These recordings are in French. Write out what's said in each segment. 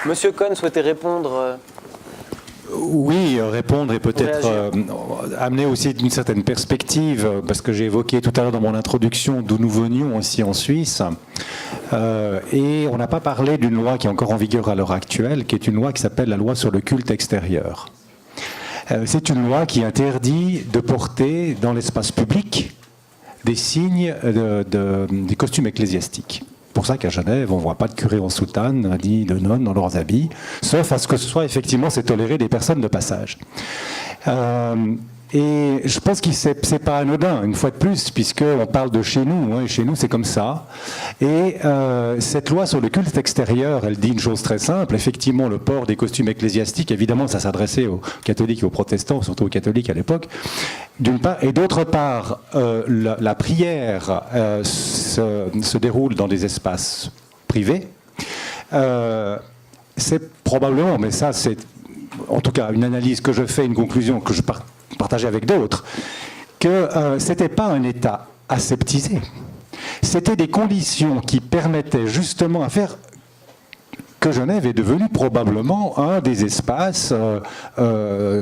Monsieur Cohn souhaitait répondre. Oui, répondre et peut-être amener aussi une certaine perspective, parce que j'ai évoqué tout à l'heure dans mon introduction d'où nous venions ici en Suisse. Et on n'a pas parlé d'une loi qui est encore en vigueur à l'heure actuelle, qui est une loi qui s'appelle la loi sur le culte extérieur. C'est une loi qui interdit de porter dans l'espace public des signes des costumes ecclésiastiques. C'est pour ça qu'à Genève, on ne voit pas de curé en soutane, ni de nonnes dans leurs habits, sauf à ce que ce soit effectivement, c'est toléré des personnes de passage. Et je pense que c'est pas anodin, une fois de plus, puisqu'on parle de chez nous, hein, et chez nous c'est comme ça. Et cette loi sur le culte extérieur, elle dit une chose très simple, effectivement le port des costumes ecclésiastiques, évidemment ça s'adressait aux catholiques et aux protestants, surtout aux catholiques à l'époque, d'une part, et d'autre part, la prière se déroule dans des espaces privés. C'est probablement, mais ça c'est en tout cas une analyse que je fais, une conclusion que je partageais avec d'autres, que ce n'était pas un État aseptisé. C'était des conditions qui permettaient justement à faire que Genève est devenue probablement un des espaces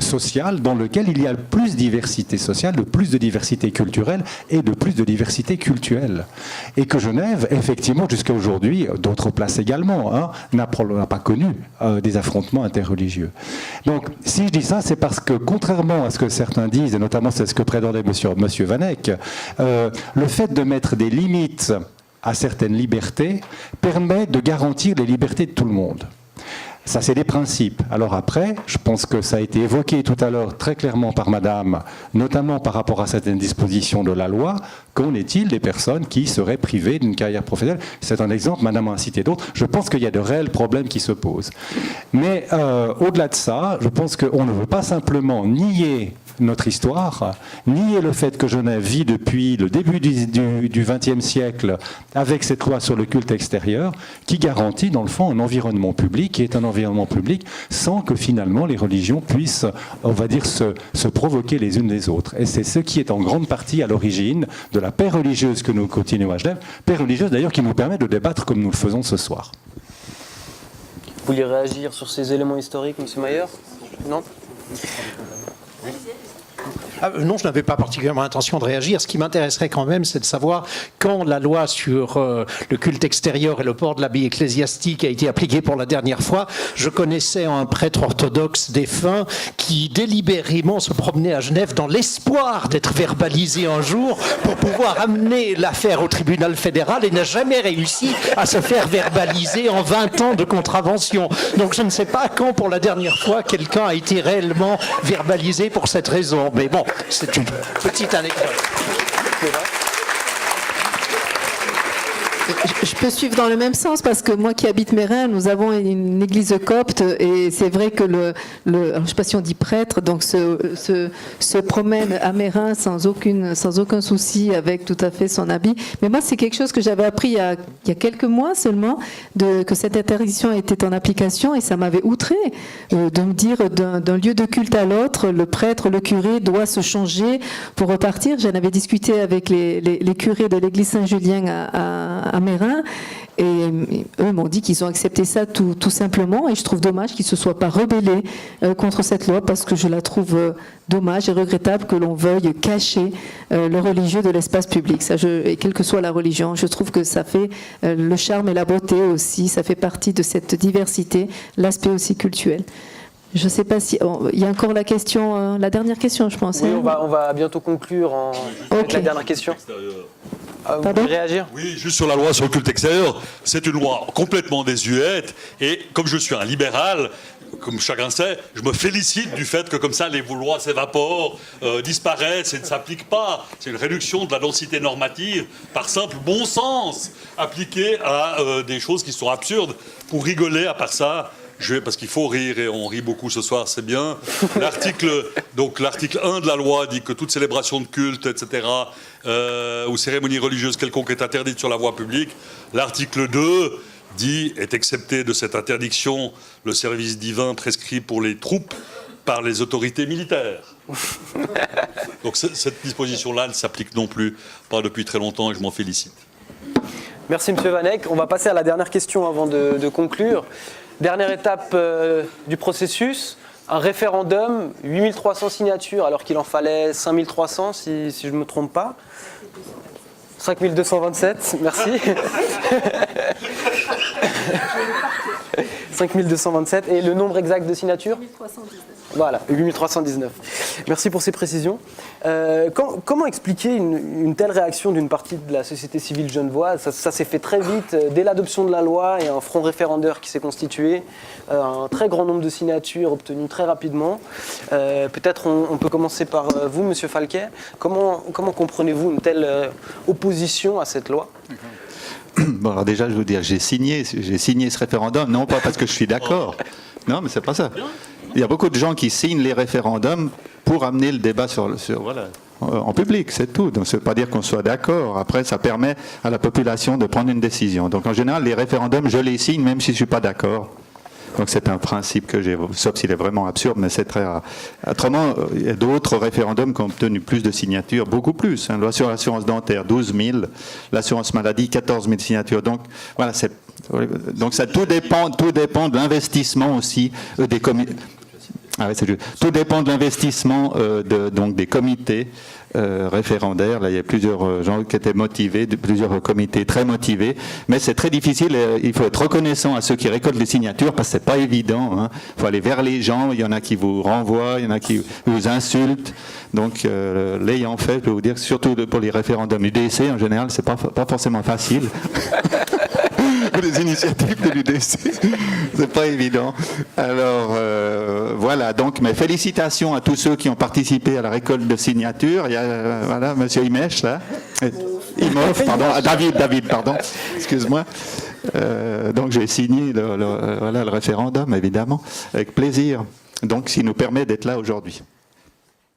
sociaux dans lequel il y a le plus de diversité sociale, de plus de diversité culturelle et de plus de diversité culturelle. Et que Genève, effectivement, jusqu'à aujourd'hui, d'autres places également, hein, n'a pas connu des affrontements interreligieux. Donc, si je dis ça, c'est parce que, contrairement à ce que certains disent, et notamment c'est ce que prétendait monsieur Vanek, le fait de mettre des limites à certaines libertés, permet de garantir les libertés de tout le monde. Ça, c'est des principes. Alors après, je pense que ça a été évoqué tout à l'heure très clairement par madame, notamment par rapport à certaines dispositions de la loi. Qu'en est-il des personnes qui seraient privées d'une carrière professionnelle? C'est un exemple, madame a cité d'autres. Je pense qu'il y a de réels problèmes qui se posent. Mais au-delà de ça, je pense qu'on ne veut pas simplement nier notre histoire, nier le fait que Genève vit depuis le début du XXe siècle avec cette loi sur le culte extérieur qui garantit dans le fond un environnement public qui est un environnement public sans que finalement les religions puissent, on va dire, se provoquer les unes les autres. Et c'est ce qui est en grande partie à l'origine de la paix religieuse que nous continuons à Genève, paix religieuse d'ailleurs qui nous permet de débattre comme nous le faisons ce soir. Vous vouliez réagir sur ces éléments historiques, M. Mayer? Non? Non, je n'avais pas particulièrement l'intention de réagir. Ce qui m'intéresserait quand même, c'est de savoir quand la loi sur le culte extérieur et le port de l'habit ecclésiastique a été appliquée pour la dernière fois. Je connaissais un prêtre orthodoxe défunt qui délibérément se promenait à Genève dans l'espoir d'être verbalisé un jour pour pouvoir amener l'affaire au tribunal fédéral et n'a jamais réussi à se faire verbaliser en 20 ans de contravention. Donc je ne sais pas quand pour la dernière fois quelqu'un a été réellement verbalisé pour cette raison. Mais bon, c'est une petite anecdote. Je peux suivre dans le même sens parce que moi qui habite Mérin, nous avons une église copte et c'est vrai que je ne sais pas si on dit prêtre, donc se promène à Mérin sans aucun souci avec tout à fait son habit. Mais moi c'est quelque chose que j'avais appris il y a quelques mois seulement, que cette interdiction était en application et ça m'avait outré de me dire d'un lieu de culte à l'autre, le prêtre, le curé doit se changer pour repartir. J'en avais discuté avec les curés de l'église Saint-Julien à Mérin et eux m'ont dit qu'ils ont accepté ça tout simplement et je trouve dommage qu'ils ne se soient pas rebellés contre cette loi parce que je la trouve dommage et regrettable que l'on veuille cacher le religieux de l'espace public. Et quelle que soit la religion, je trouve que ça fait le charme et la beauté aussi, ça fait partie de cette diversité, l'aspect aussi culturel. Je ne sais pas si... il y a encore la question, la dernière question, je pense. Oui, on va bientôt conclure avec la dernière question. Vous voulez réagir? Oui, juste sur la loi sur le culte extérieur. C'est une loi complètement désuète. Et comme je suis un libéral, comme chacun sait, je me félicite du fait que comme ça, les lois s'évaporent, disparaissent et ne s'appliquent pas. C'est une réduction de la densité normative par simple bon sens, appliquée à des choses qui sont absurdes. Pour rigoler, à part ça... parce qu'il faut rire et on rit beaucoup ce soir, c'est bien. L'article 1 de la loi dit que toute célébration de culte, etc., ou cérémonie religieuse quelconque est interdite sur la voie publique. L'article 2 dit, est excepté de cette interdiction, le service divin prescrit pour les troupes par les autorités militaires. Donc cette disposition-là ne s'applique non plus, pas depuis très longtemps, et je m'en félicite. Merci M. Vanek. On va passer à la dernière question avant de conclure. Dernière étape du processus, un référendum, 8300 signatures alors qu'il en fallait 5300 si je ne me trompe pas. 5227, merci. 5227. Et le nombre exact de signatures ? 1319. Voilà, 8319. Merci pour ces précisions. Comment expliquer une telle réaction d'une partie de la société civile genevoise ? Ça s'est fait très vite. Dès l'adoption de la loi, il y a un front référendaire qui s'est constitué, un très grand nombre de signatures obtenues très rapidement. Peut-être on peut commencer par vous, Monsieur Falquet. Comment comprenez-vous une telle opposition à cette loi ? Bon, alors déjà, je veux dire, j'ai signé ce référendum, non pas parce que je suis d'accord. Non, mais c'est pas ça. Il y a beaucoup de gens qui signent les référendums pour amener le débat en public, c'est tout. Donc, ça ne veut pas dire qu'on soit d'accord. Après, ça permet à la population de prendre une décision. Donc, en général, les référendums, je les signe même si je ne suis pas d'accord. Donc, c'est un principe que j'ai, sauf s'il est vraiment absurde, mais c'est très rare. Autrement, il y a d'autres référendums qui ont obtenu plus de signatures, beaucoup plus. Loi sur l'assurance dentaire, 12 000. L'assurance maladie, 14 000 signatures. Donc, voilà, donc ça, tout dépend de l'investissement aussi des comités. Ah oui, tout dépend de l'investissement donc des comités référendaires. Là, il y a plusieurs gens qui étaient motivés, plusieurs comités très motivés. Mais c'est très difficile. Il faut être reconnaissant à ceux qui récoltent les signatures parce que c'est pas évident. Hein. Il faut aller vers les gens. Il y en a qui vous renvoient, il y en a qui vous insultent. Donc, l'ayant fait, je peux vous dire que surtout pour les référendums UDC, en général, c'est pas forcément facile. Les initiatives de l'UDC, c'est pas évident. Alors voilà, donc mes félicitations à tous ceux qui ont participé à la récolte de signatures. Il y a voilà, Monsieur Imech là, Imhoff, pardon, David, pardon, excuse-moi. Donc j'ai signé le référendum évidemment avec plaisir. Donc, ce qui nous permet d'être là aujourd'hui.